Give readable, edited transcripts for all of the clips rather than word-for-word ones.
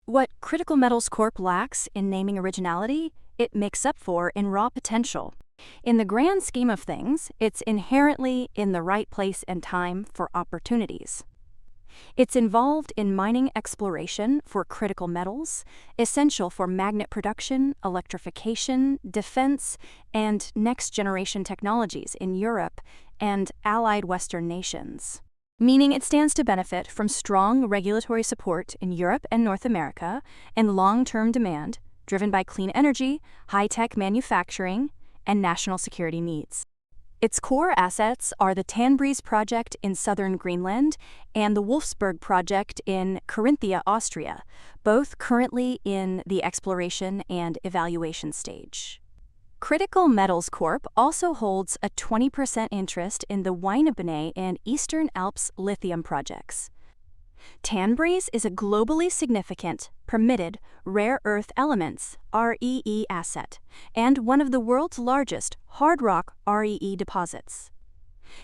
What Critical Metals Corp lacks in naming originality, it makes up for in raw potential. In the grand scheme of things, it's inherently in the right place and time for opportunities. It's involved in mining exploration for critical metals, essential for magnet production, electrification, defense, and next-generation technologies in Europe and allied Western nations. Meaning it stands to benefit from strong regulatory support in Europe and North America and long-term demand driven by clean energy, high-tech manufacturing, and national security needs. Its core assets are the Tanbreeze project in southern Greenland and the Wolfsberg project in Carinthia, Austria, both currently in the exploration and evaluation stage. Critical Metals Corp also holds a 20% interest in the Weinebene and Eastern Alps lithium projects. Tanbreeze is a globally significant, permitted, rare earth elements (REE) asset and one of the world's largest hard rock REE deposits.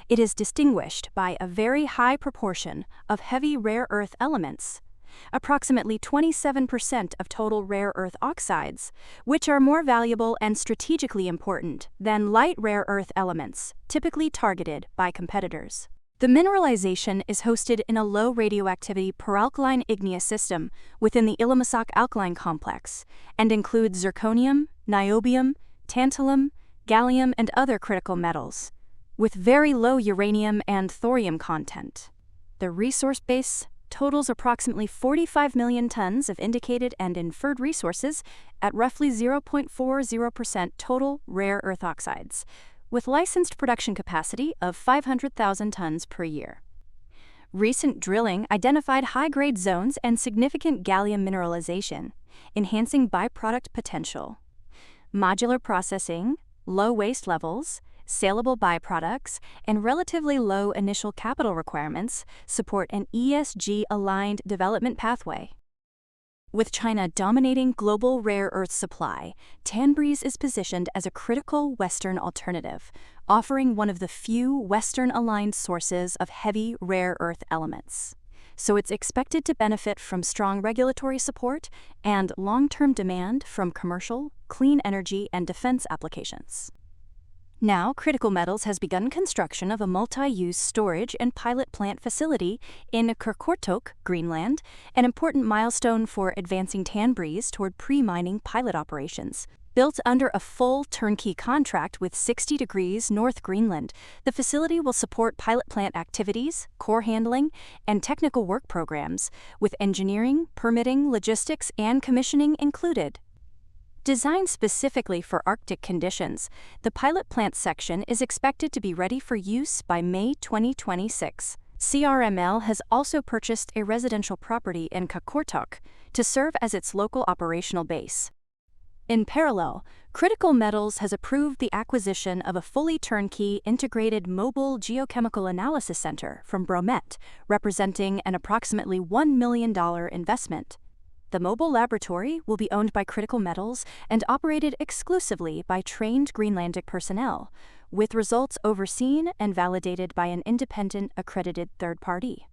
It is distinguished by a very high proportion of heavy rare earth elements, approximately 27% of total rare earth oxides, which are more valuable and strategically important than light rare earth elements, typically targeted by competitors. The mineralization is hosted in a low radioactivity peralkaline igneous system within the Illimasok alkaline complex and includes zirconium, niobium, tantalum, gallium, and other critical metals, with very low uranium and thorium content. The resource base totals approximately 45 million tons of indicated and inferred resources at roughly 0.40% total rare earth oxides, with licensed production capacity of 500,000 tons per year. Recent drilling identified high-grade zones and significant gallium mineralization, enhancing byproduct potential. Modular processing, low waste levels, saleable byproducts, and relatively low initial capital requirements support an ESG-aligned development pathway. With China dominating global rare earth supply, Tanbreeze is positioned as a critical Western alternative, offering one of the few Western-aligned sources of heavy rare earth elements. So it's expected to benefit from strong regulatory support and long-term demand from commercial, clean energy, and defense applications. Now, Critical Metals has begun construction of a multi-use storage and pilot plant facility in Qeqertok, Greenland, an important milestone for advancing Tanbreeze toward pre-mining pilot operations. Built under a full turnkey contract with 60 Degrees North Greenland, the facility will support pilot plant activities, core handling, and technical work programs, with engineering, permitting, logistics, and commissioning included. Designed specifically for Arctic conditions, the pilot plant section is expected to be ready for use by May 2026. CRML has also purchased a residential property in Qeqertok to serve as its local operational base. In parallel, Critical Metals has approved the acquisition of a fully turnkey integrated mobile geochemical analysis center from Bromet, representing an approximately $1 million investment. The mobile laboratory will be owned by Critical Metals and operated exclusively by trained Greenlandic personnel, with results overseen and validated by an independent accredited third party.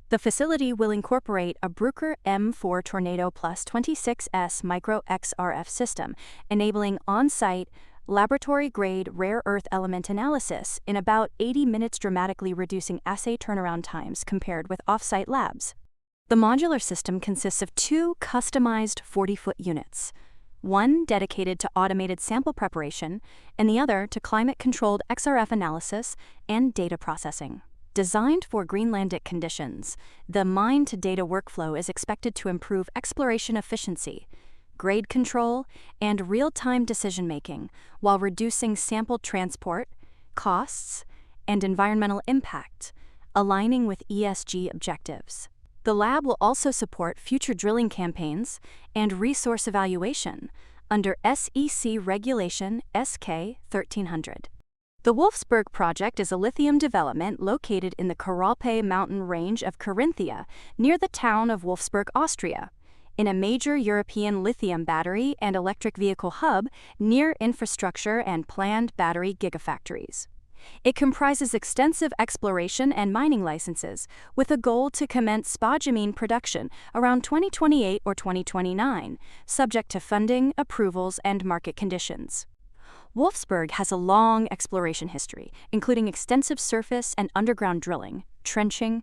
The facility will incorporate a Bruker M4 Tornado Plus 26S Micro XRF system, enabling on-site, laboratory-grade rare earth element analysis in about 80 minutes, dramatically reducing assay turnaround times compared with off-site labs. The modular system consists of two customized 40-foot units, one dedicated to automated sample preparation and the other to climate-controlled XRF analysis and data processing. Designed for Greenlandic conditions, the mine-to-data workflow is expected to improve exploration efficiency, grade control, and real-time decision-making while reducing sample transport, costs, and environmental impact, aligning with ESG objectives. The lab will also support future drilling campaigns and resource evaluation under SEC Regulation SK 1300. The Wolfsberg project is a lithium development located in the Karalpe mountain range of Carinthia, near the town of Wolfsberg, Austria, in a major European lithium battery and electric vehicle hub near infrastructure and planned battery gigafactories. It comprises extensive exploration and mining licenses, with a goal to commence spodumene production around 2028 or 2029, subject to funding, approvals, and market conditions. Wolfsberg has a long exploration history, including extensive surface and underground drilling, trenching,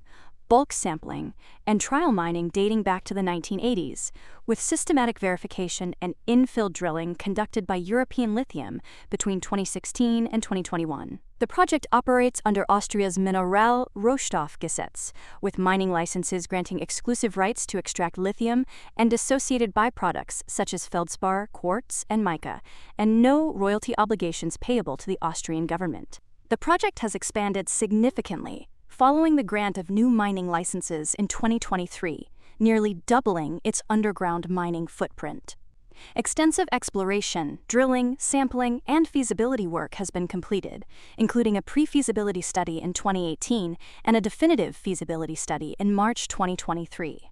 bulk sampling, and trial mining dating back to the 1980s, with systematic verification and infill drilling conducted by European Lithium between 2016 and 2021. The project operates under Austria's Mineral-Rohstoffgesetz, with mining licenses granting exclusive rights to extract lithium and associated byproducts such as feldspar, quartz, and mica, and no royalty obligations payable to the Austrian government. The project has expanded significantly following the grant of new mining licenses in 2023, nearly doubling its underground mining footprint. Extensive exploration, drilling, sampling, and feasibility work has been completed, including a pre-feasibility study in 2018 and a definitive feasibility study in March 2023.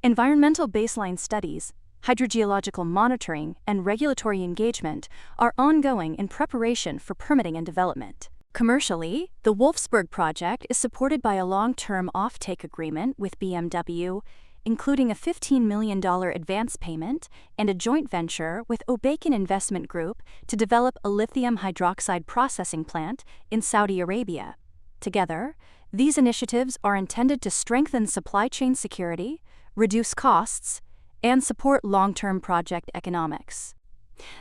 Environmental baseline studies, hydrogeological monitoring, and regulatory engagement are ongoing in preparation for permitting and development. Commercially, the Wolfsberg project is supported by a long-term offtake agreement with BMW, including a $15 million advance payment and a joint venture with Offtake Investment Group to develop a lithium hydroxide processing plant in Saudi Arabia. Together, these initiatives are intended to strengthen supply chain security, reduce costs, and support long-term project economics.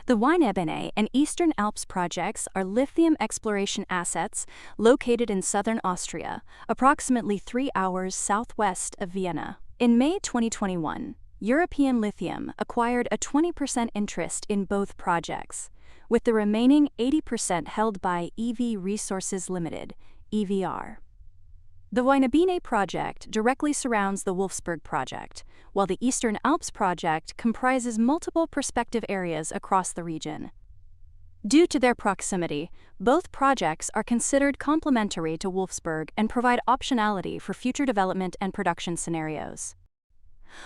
The Weinebene and Eastern Alps projects are lithium exploration assets located in southern Austria, approximately 3 hours southwest of Vienna. In May 2021, European Lithium acquired a 20% interest in both projects, with the remaining 80% held by EV Resources Limited, EVR. The Weinebene project directly surrounds the Wolfsberg project, while the Eastern Alps project comprises multiple prospective areas across the region. Due to their proximity, both projects are considered complementary to Wolfsberg and provide optionality for future development and production scenarios.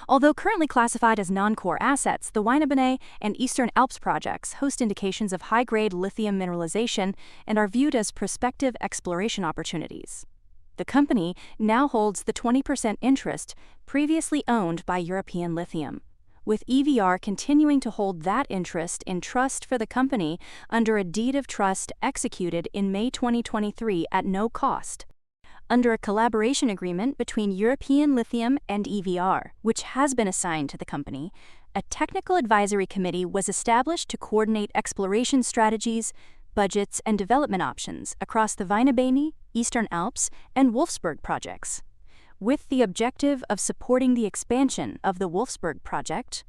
Although currently classified as non-core assets, the Weinebene and Eastern Alps projects host indications of high-grade lithium mineralization and are viewed as prospective exploration opportunities. The company now holds the 20% interest previously owned by European Lithium, with EVR continuing to hold that interest in trust for the company under a deed of trust executed in May 2023 at no cost. Under a collaboration agreement between European Lithium and EVR, which has been assigned to the company, a technical advisory committee was established to coordinate exploration strategies, budgets, and development options across the Weinebene, Eastern Alps, and Wolfsberg projects, with the objective of supporting the expansion of the Wolfsberg project.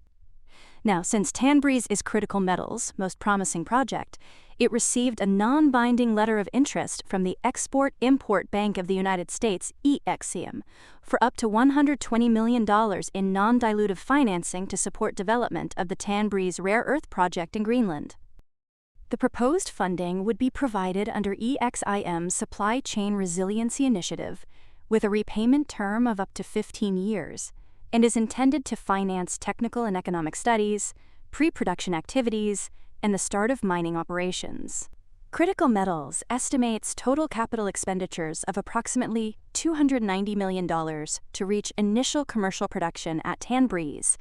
Now, since Tanbreeze is Critical Metals' most promising project, it received a non-binding letter of interest from the Export-Import Bank of the United States, EXIM, for up to $120 million in non-dilutive financing to support development of the Tanbreeze rare earth project in Greenland. The proposed funding would be provided under EXIM's Supply Chain Resiliency Initiative, with a repayment term of up to 15 years, and is intended to finance technical and economic studies, pre-production activities, and the start of mining operations. Critical Metals estimates total capital expenditures of approximately $290 million to reach initial commercial production at Tanbreeze,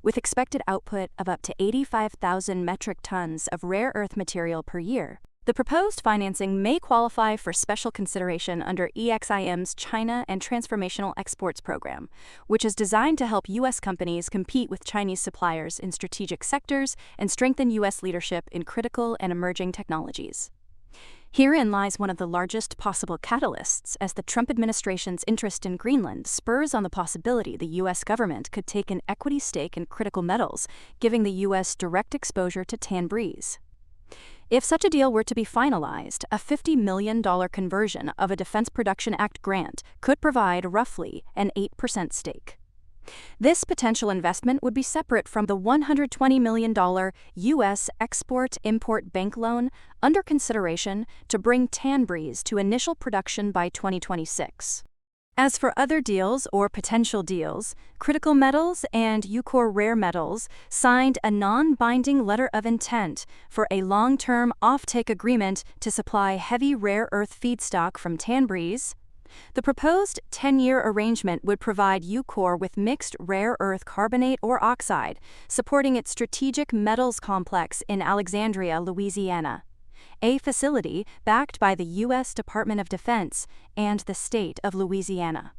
with expected output of up to 85,000 metric tons of rare earth material per year. The proposed financing may qualify for special consideration under EXIM's China and Transformational Exports Program, which is designed to help U.S. companies compete with Chinese suppliers in strategic sectors and strengthen U.S. leadership in critical and emerging technologies. Herein lies one of the largest possible catalysts, as the Trump administration's interest in Greenland spurs on the possibility the U.S. government could take an equity stake in Critical Metals, giving the U.S. direct exposure to Tanbreeze. If such a deal were to be finalized, a $50 million conversion of a Defense Production Act grant could provide roughly an 8% stake. This potential investment would be separate from the $120 million U.S. Export-Import Bank loan under consideration to bring Tanbreeze to initial production by 2026. As for other deals or potential deals, Critical Metals and Eucor Rare Metals signed a non-binding letter of intent for a long-term offtake agreement to supply heavy rare earth feedstock from Tanbreeze. The proposed 10-year arrangement would provide Eucor with mixed rare earth carbonate or oxide, supporting its strategic metals complex in Alexandria, Louisiana, a facility backed by the U.S. Department of Defense and the state of Louisiana.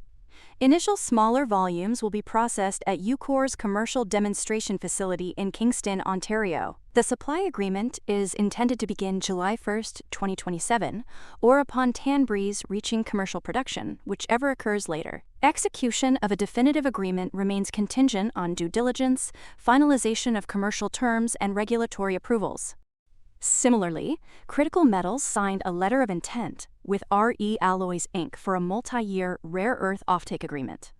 Initial smaller volumes will be processed at Eucor's commercial demonstration facility in Kingston, Ontario. The supply agreement is intended to begin July 1, 2027, or upon Tanbreeze reaching commercial production, whichever occurs later. Execution of a definitive agreement remains contingent on due diligence, finalization of commercial terms, and regulatory approvals. Similarly, Critical Metals signed a letter of intent with RE Alloys Inc. for a multi-year rare earth offtake agreement.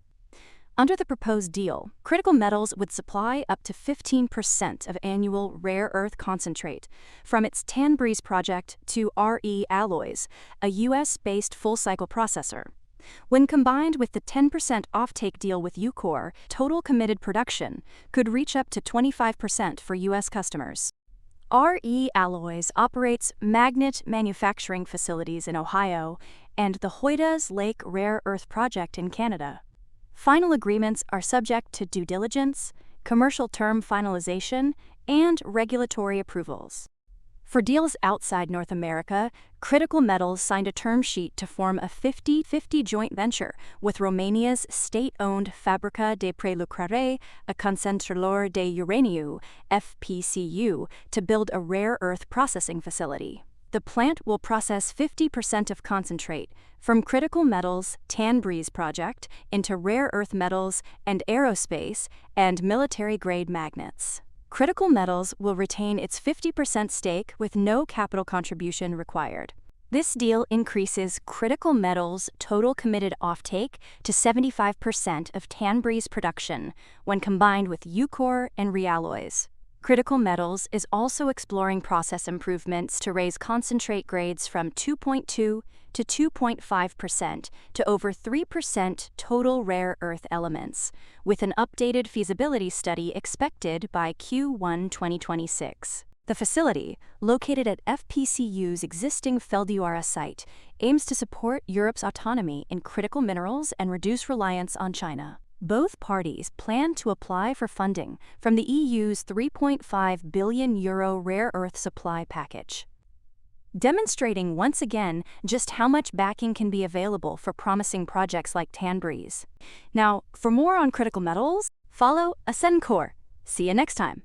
Under the proposed deal, Critical Metals would supply up to 15% of annual rare earth concentrate from its Tanbreeze project to RE Alloys, a U.S.-based full-cycle processor. When combined with the 10% offtake deal with Eucor, total committed production could reach up to 25% for U.S. customers. RE Alloys operates magnet manufacturing facilities in Ohio and the Hoydas Lake Rare Earth Project in Canada. Final agreements are subject to due diligence, commercial term finalization, and regulatory approvals. For deals outside North America, Critical Metals signed a term sheet to form a 50-50 joint venture with Romania's state-owned Fabrica de Prelucrare, a concentrador de uraniu, FPCU, to build a rare earth processing facility. The plant will process 50% of concentrate from Critical Metals' Tanbreeze project into rare earth metals and aerospace and military-grade magnets. Critical Metals will retain its 50% stake with no capital contribution required. This deal increases Critical Metals' total committed offtake to 75% of Tanbreeze production when combined with Eucor and Realloys. Critical Metals is also exploring process improvements to raise concentrate grades from 2.2 to 2.5% to over 3% total rare earth elements, with an updated feasibility study expected by Q1 2026. The facility, located at FPCU's existing Feldura site, aims to support Europe's autonomy in critical minerals and reduce reliance on China. Both parties plan to apply for funding from the EU's €3.5 billion rare earth supply package, demonstrating once again just how much backing can be available for promising projects like Tanbreeze. Now, for more on Critical Metals, follow Ascencore. See you next time.